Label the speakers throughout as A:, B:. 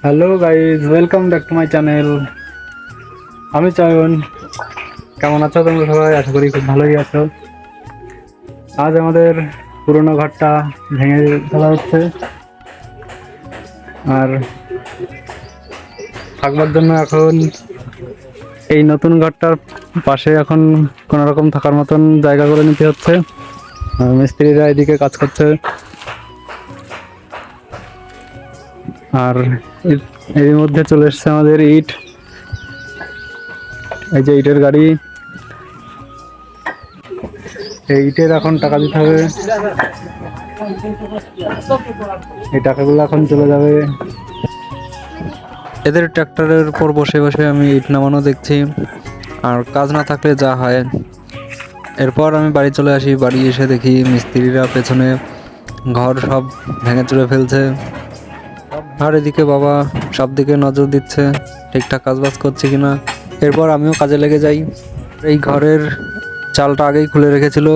A: Hello guys, welcome back to my channel. আমি চয়ন। কেমন আছো তোমরা সবাই? আশা করি খুব ভালোই আছো। আজ আমাদের পুরোনো ঘরটা ভেঙে ফেলা হচ্ছে, আর থাকবার জন্য এখন এই নতুন ঘরটার পাশে এখন কোনো রকম থাকার মতন জায়গা করে নিতে হচ্ছে। আর মিস্ত্রিরা এদিকে কাজ করছে, আর এর মধ্যে চলে এসছে আমাদের ইট। এই যে ইটের গাড়ি, এই ইটের এখন টাকা দিতে হবে। এই টাকাগুলো এখন চলে যাবে। এদের ট্র্যাক্টরের উপর বসে বসে আমি ইট নামানো দেখছি, আর কাজ না থাকলে যা হয়। এরপর আমি বাড়ি চলে আসি। বাড়ি এসে দেখি মিস্ত্রিরা পেছনে ঘর সব ভেঙে চুরে ফেলছে, আর এদিকে বাবা সব দিকে নজর দিচ্ছে ঠিকঠাক কাজবাজ করছে কিনা। এরপর আমিও কাজে লেগে যাই। এই ঘরের চালটা আগেই খুলে রেখেছিল,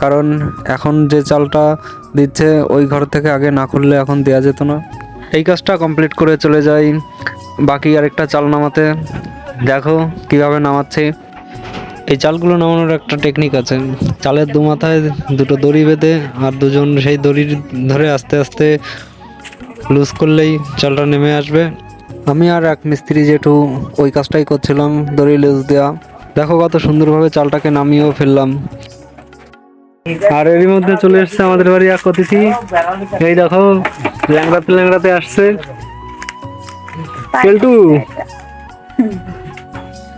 A: কারণ এখন যে চালটা দিচ্ছে ওই ঘর থেকে আগে না খুললে এখন দেওয়া যেত না। এই কাজটা কমপ্লিট করে চলে যাই বাকি আরেকটা চাল নামাতে। দেখো কিভাবে নামাচ্ছে। এই চালগুলো নামানোর একটা টেকনিক আছে। চালের দু মাথায় দুটো দড়ি বেঁধে আর দুজন সেই দড়ি ধরে আস্তে আস্তে লুজ করলেই চালটা নেমে আসবে। আমি আর এক মিস্ত্রি জেঠু ওই কাজটাই করছিলাম, দড়ি লুজ দেওয়া। দেখো কত সুন্দরভাবে চালটাকে নামিয়েও ফেললাম। আর এরই মধ্যে চলে এসছে আমাদের বাড়ি এক অতিথি। এই দেখো ল্যাংড়াতে ল্যাংড়াতে আসছে। কেলটু,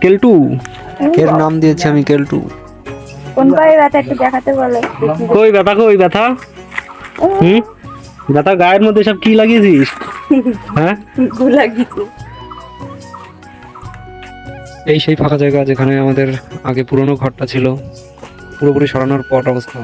A: কেলটু এর নাম দিয়েছি আমি কেলটু।
B: কোন পায়ে ব্যথা একটু দেখাতে বলো।
A: কই ব্যথা, কই ব্যথা? ব্যথা গায়ের মধ্যে সব কি লাগিয়েছিস? হ্যাঁ,
B: লাগিয়েছি।
A: এই সেই ফাঁকা জায়গা যেখানে আমাদের আগে পুরনো ঘরটা ছিল, পুরোপুরি সরানোর পর অবস্থা।